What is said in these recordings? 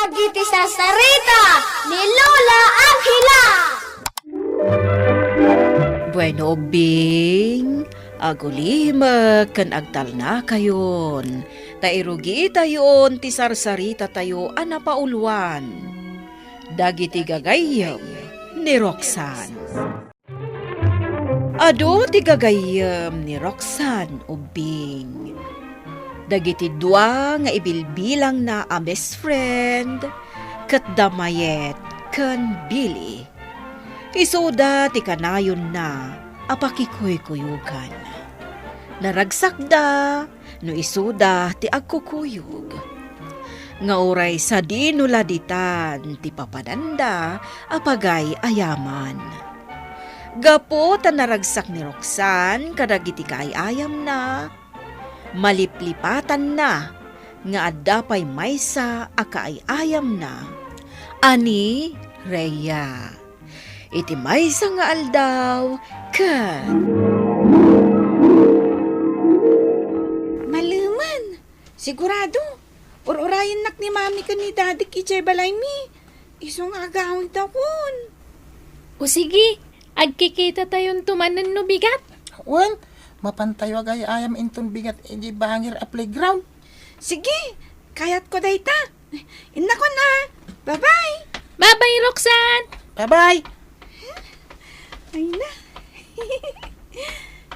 Dagiti sasarita ni Lola Angela. Bueno, Bing, agulima kan agtal na kayon. Tairugi tayon ti sarsarita tayo anapauluan. Dagiti gagayam ni Roxanne. Ado ti gagayam ni Roxanne o Bing. Dagiti dua nga ibilbilang na a best friend ket damayet ken Billy. Isuda ti kanayon na apakikoy-kuyugan. Naragsak da no isuda ti agkukuyog. Nga oray sa dinuladitan ti papadanda apagay ayaman. Gapo ta naragsak ni Roxanne kadagiti kaayam na maliplipatan na nga addapay maysa a kaayam na ani Rhea. Iti maysa nga aldaw ken Maluman, sigurado. Urayin nak ni mami ka ni daddy kichay balay mi. Iso nga agawin tawon. O sige, agkikita tayon tumanan no bigat. Wan, mapantayo agay ayam inton bigat edi bangir a playground. Sige, kayat ko dayta. Inna ko na. Bye-bye. Bye-bye, Roxanne! Bye-bye! Ay na.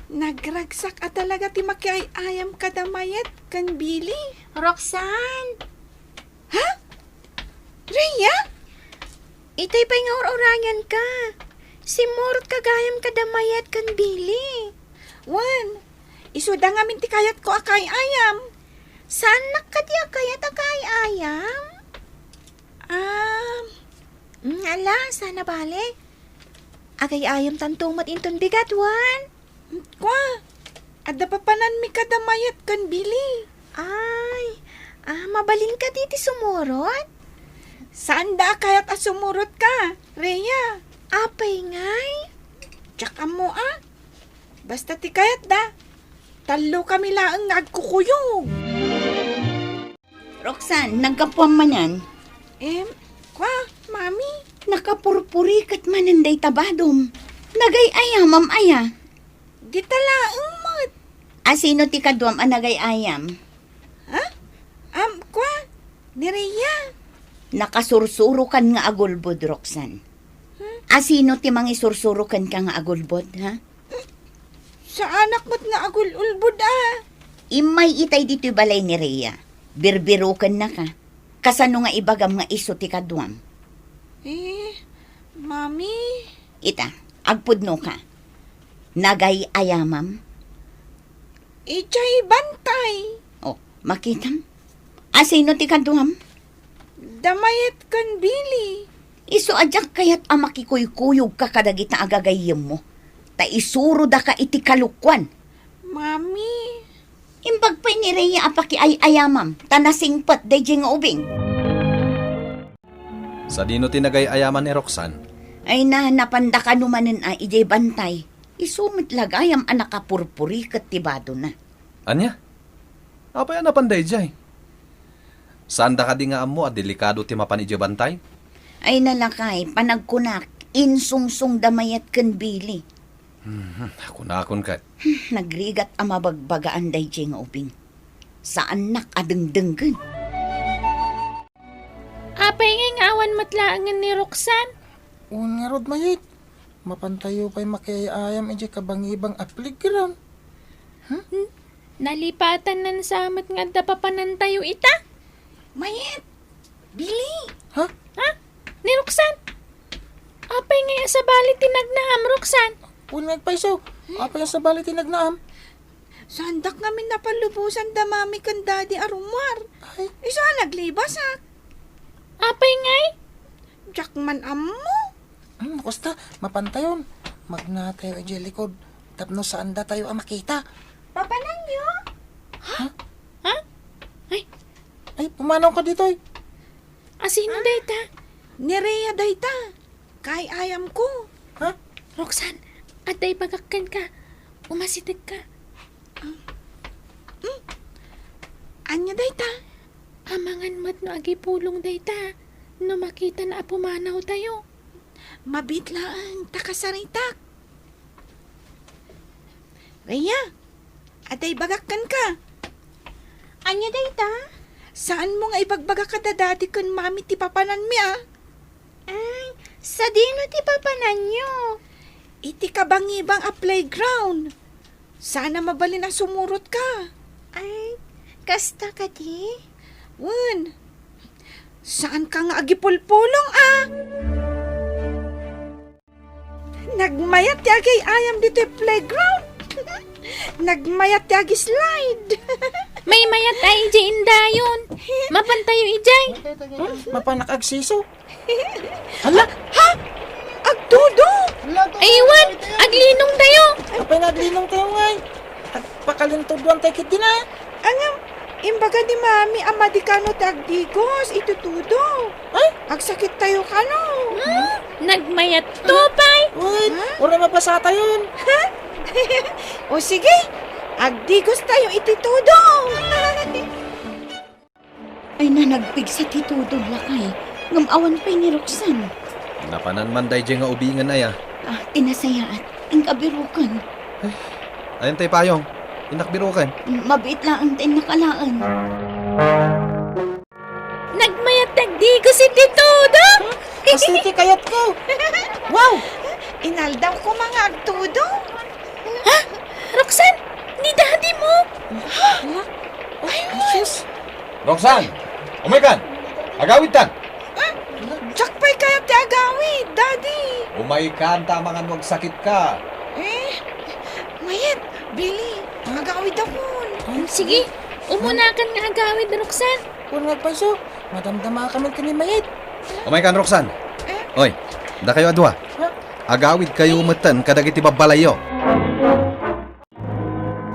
Nagragsak at talaga ti makiayam kadamayat kan Billy. Roxanne, Ha? Rhea? itay pa'y nga urayan ka. Si Mort kagayam kadamayat kan Billy. Wan, isuda nga min ti kayat ko akay ayam. Saan nakadya kayat akay ayam? Ala, sana bale. Agay ayam tantumat inton bigat, Wan. Kwa, adda pa panan mi kadamayat kan Billy. Ay, mabalin ka diti sumurot? Saan da kayat asumurot ka, Rhea? Apay ngay. Tsaka mo Basta ti kayat da. Talo kami laang agkukuyog. Roxanne, nagkapuan man yan. Kwa, mami? Nakapurpurikat mananday tabadom. Nagay ayamam aya. Di talaang mat. Asino ti kadwam a nagay ayam? Kwa, ni Rhea. Nakasursuro kan nga agulbod, Roxanne. Asino ti mangisursurukan ka nga agulbod, ha? Sa anak mo't nga agul-ulbud Imay itay dito balay ni Rhea. Birbirukan na ka. Kasano nga ibagam nga iso ti kadwam. Mami. Ita, agpudno ka. Nagay ayamam. Ichay bantay. O, makitam. Asino ti kadwam? Damayat kan Billy. Iso adyak kayat amakikuy-kuyog ka kadagita agagayem mo. Ta isuro da ka iti kalukwan. Mami. Imbag pa ni Rhea apaki ay ayamam. Tanasingpat day nga ubing. Sa dino tinagay ayaman ni Roxanne? Ay na napanda ka numanin a ijay bantay. Isumit lagayam anak kapurpuri kat tibado na. Anya? Apay napanday jay? Saan da ka di nga amo at delikado ti mapan ije bantay? Ay nalakay, panagkunak, insungsung damayat kan Billy. Kunakon ka. Nagrigat ang mabagbagaan day nga ubing. Saan nak adengdenggan? Apay ngayong awan matlaangan ni Roxanne. Un nga rod mayit. Mapantayo pa'y makiayam edi kabangibang a playground. Nalipatan nan samat nga da papanan tayo ita. Mayet. Billy. Ha? Ha? Ni Roxanne? Apay ngayon sa bali tinagnaam, Roxanne. Un nagpaiso. Apa yung sa bali tinagnaam? Sandak ngamin napalubusan da mami kan daddy arumar. Ay. Isa naglibas Apay ngay? Jakman ammo. Kusta, mapantayon. Magnatayo edi likod. Tapno saan da tayo ang makita. Papanan nyo? Ha? Ay, pumanaw ka dito eh. Asino dayta? Ni Rhea dayta. Kay ayam ko. Ha? Roxanne, aday pagakkan ka. Umasitig ka. Anya dayta? Amangan mat no agi pulong dayta. No makita na apumanaw tayo. Mabitlaan, takasaritak. Rhea, atay bagakan ka. Anya dayta? Saan mo nga ibagbagak ka dadati kun mami ti papanan mi ah? Ay, sa dino ti papanan nyo? Iti kabangibang a playground. Sana mabali na sumurot ka. Ay, kasta ka di? Wen, saan ka nga agipulpulong ah? Nagmayat yagay ayam dito yung playground. Nagmayat yagay slide. May mayat ay ijay indayon. Mapantayo ijay. Mapanak agsiso. Hala, Agtudo. Aywan, aglinong tayo. apay naglinong tayo ngay. Agpakalintudwan tayo kit din ah. Angam, imbaga di mami amadikano tagdigos, itutudo. Ay, agsakit tayo kano. Nagmayat tupay. Uy, ura mapasata yun. O sige, agdigos tayo ititudo. Ay na nagpig sa titudol lakay. Ngamawan pa'y ni Roxanne. Napanan man dayjay nga ubingan ay Ah, tinasayaat. Ang kabirukan. Ayan tay payong. Inakbiro kan. Mabait lang ang tayo nakalaan. Nagmayat tagdigo si Titudo. Kasiti kayat ko. Wow! Inaldaw ko mga agtudo. Roxanne, ni daddy mo. Ay, sus. Roxanne! Umikan! Agawid tan! Jakpay kaya ti agawid, daddy. Umikan tamangan wag sakit ka. Mayet, Billy, agawid ako. Sige, umunakan nga agawid, Roxanne. Kung nagpaso, madamdama kami kanimayit. Umikan, Roxanne! Oy, da kayo adwa. Agawid kayo umatan kadagiti babalayo.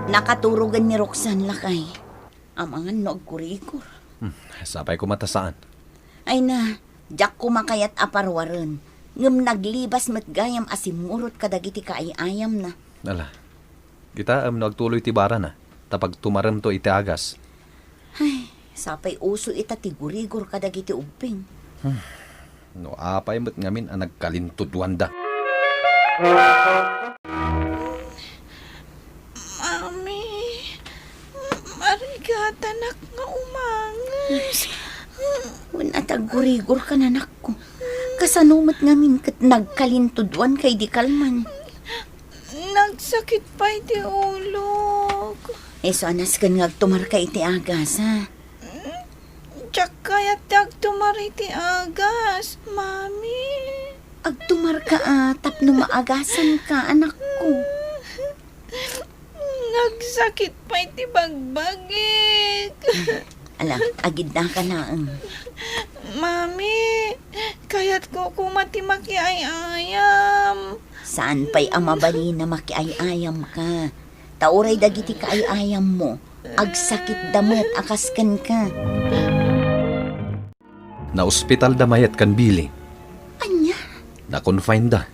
Nakaturugan ni Roxanne lakay. Amangan no agkurikor. Sapay ko matasaan. Ay na, jak kumakayat aparwaran. Ngam naglibas matgayam asimurot kadagiti kaayayam na. Ala, kita nagtuloy ti bara na. Tapag tumaram to itiagas. Ay, sapay uso ita tigurigor kadagiti ubing. No, apay mo't ngamin ang nagkalintudwan da. Mami, marigatanak nga umangas. Wala tagurigor ka nanak ko. Kasanumat ngamin kat nagkalintudwan kay di kalman. Nagsakit pa iti ulog. Anas kan ngagtumar ka iti agas ha. Tsak kaya tag tumariti agas, mami. Agtumar ka tapno maagasan ka anak ko. Nagsakit pa iti bagbagik. Alam, agid na ka na Mami, kaya't ko kumati makiayayam. Saan pa'y amabali na makiayayam ka? Tauray dagiti kaayayam mo. Agsakit damat akaskan ka. Na ospital da mayat kan Billy. Anya? Na-confine da.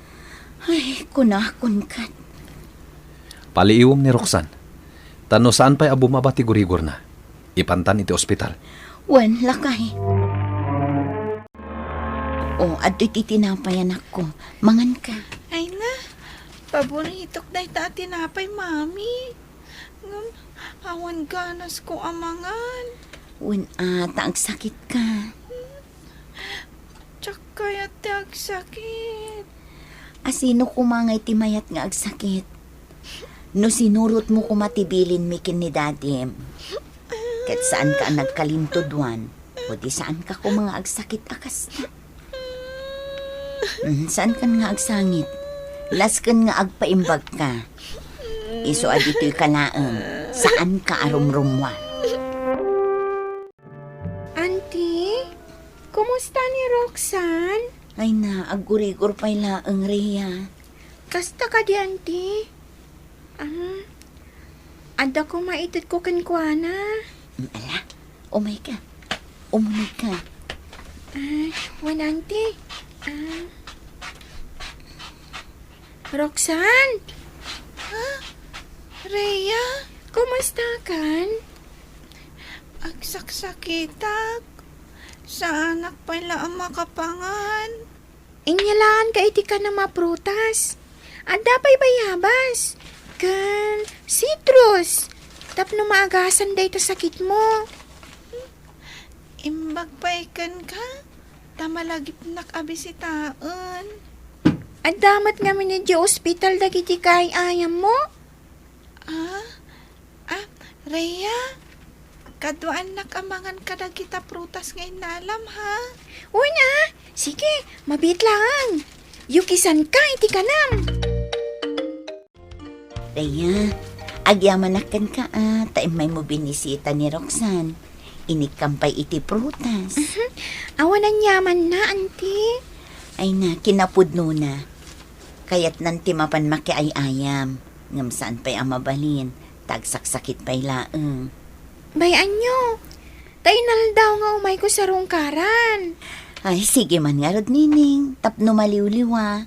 Ay, kunakon kat. Paliiwom ni Roxanne. Tano saan pa'y abumaba ti gurigor na. Ipantan iti ospital. Wan, lakay. O, ado'y titinapayan ako. Mangan ka. Ay na, paboritok dahi ta tinapay, mami. Awan ganas ko amangan. Wan, agsakit ka. Tsak kaya tag sakit. Asino kumangay timayat nga agsakit? No sinurot mo kumatibilin mikin ni daddy. Kat saan ka nagkalintudwan? O di saan ka ko mga agsakit akas na? Saan ka nga agsangit? Las kan nga agpaimbag ka. Iso adito'y kalaang. Saan ka arumrumwa? Auntie, kumusta ni Roxanne? Ay na, agurigor pa'y laang Rhea. Kasta ka di, auntie? Anda ko maitid ko kankwana. Ala, umay ka. Umunog ka. Wan, auntie. Roxanne, Rhea, kumusta kan? Agsaksakitak. Sa anak pala ang makapangan. Inyalaan ka iti ka na maprutas. Anda pa'y bayabas. Kan citrus. Tapno maagasan day ta sakit mo. Imbag paikan ka. Tamalagip nak abisitaan. At damat nga min di ospital dagiti kay ayam mo. Rhea, kaduan nakamangan ka na kita prutas ngayon na alam, ha? Una, sige, mabit lang. Yukisan ka iti kanam. Rhea, agyamanakan ka taim may mo binisita ni Roxanne. Inikampay iti prutas. Awanan yaman na, auntie. Ay na, kinapudno na. Kaya't nanti mapan makiayayam. Ngam saan pa'y amabalin. Tagsaksakit pa'y laeng. Bayan nyo. Tainal daw nga umay ko sa rungkaran. Ay, sige man nga rod, nining. Tapno maliwliwa.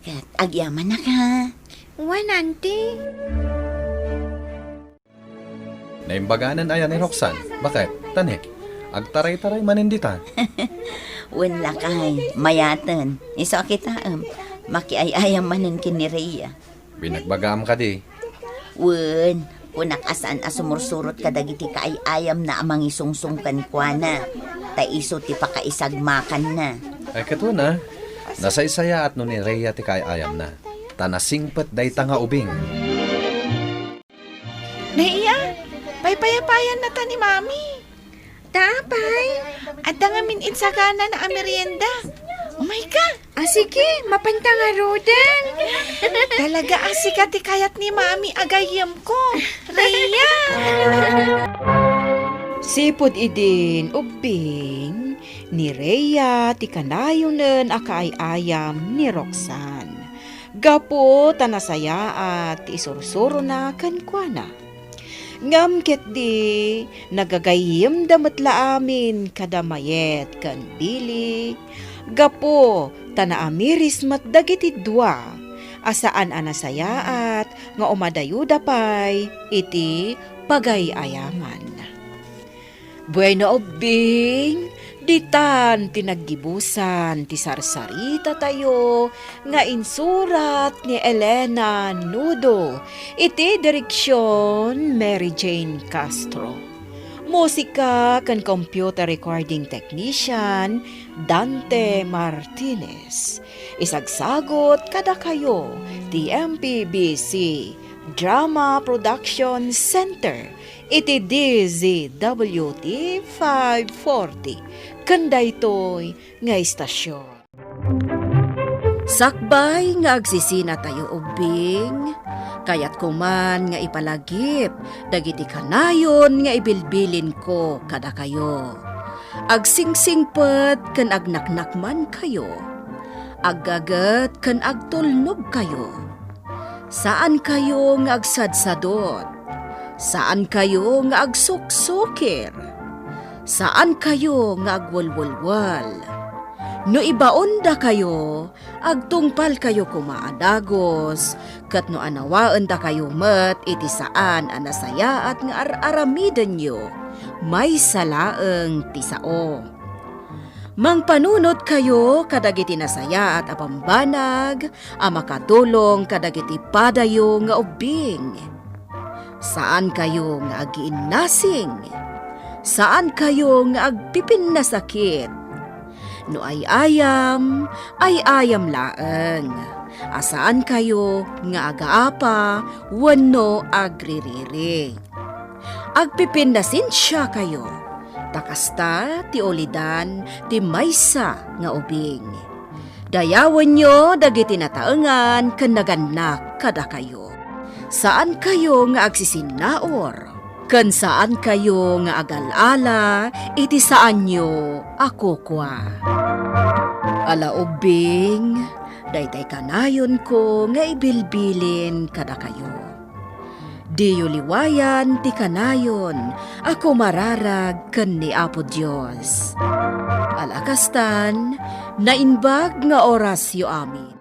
Kat agyaman na ka. Wan, auntie. Naimbaganan ayan ni Roxanne. Bakit? Tani, agtaray-taray maninditan. Wala kay, mayatan. Iso kita, makiayayam manin kini Rhea. Binagbagaam ka di. Wen, kunak asaan asumursurot ka dagiti kaayayam na amang isungsungkan kwa na. Ta iso ti pakaisagmakan na. Ay kato na. Nasa isaya at nun ni Rhea ti kay ayam na. Tanasingpet day tanga ubing. Rhea, paypayapayan na ta ni Mami. Tapay. At ngamin insagana na amerienda. Oh my God! Sige, mapanta nga rodan. Talaga asikati kayat ni Mami agayam ko. Rhea! Sipod idin ubing ni Rhea ti kanayonen akaayayam ni Roxanne. Gapo tanasaya at isursuro na kankwana. Ngam ket di nagagayim damatla amin kadamayet kan bili. Gapo tanaamiris mat dagiti dua. Asaan anasayaat nga umadayuda pay iti pagayayaman. Bueno ubing, ditan tinaggibusan ti sarsarita tayo nga insurat ni Elena Nudo iti direksyon Mary Jane Castro. Musika kan computer recording technician Dante Martinez. Isagsagot kada kayo ti MPBC Drama Production Center iti DZWT 540 kanday toy nga istasyon. Sakbay nga agsisina tayo ubing, kayat kuman nga ipalagip, dagiti kanayon nga ibilbilin ko kada kayo. Agsingsingpet kan agnaknakman kayo, aggagat kan agtulnog kayo. Saan kayo nga agsadsadot? Saan kayo nga agsuksukir? Saan kayo nga agwalwalwal? No ibaon da kayo, agtungpal kayo kumaadagos, kat no anawaan da kayo met iti saan anasaya at nga aramidan nyo, may salaeng tisao. Mangpanunot kayo kadagiti nasaya at apambanag, amakadulong kadagiti padayo nga ubing. Saan kayo nga agiinnasing? Saan kayo nga agpipin na sakit? No ay ayam laeng. Asaan kayo nga agaapa, wano agririri. Agpipin na sinsya kayo. Takasta ti olidan ti maysa nga ubing. Dayawan nyo dagiti nataengan ken naganak kada kayo. Saan kayo nga agsisinaor? Ken saan kayo nga agalala, iti saan nyo ako kwa. Ala ubing, daytay kanayon ko nga ibilbilin kada kayo. Diyo liwayan ti kanayon, ako mararag ken ni Apo Dios. Alakastan, nainbag nga orasyo amin.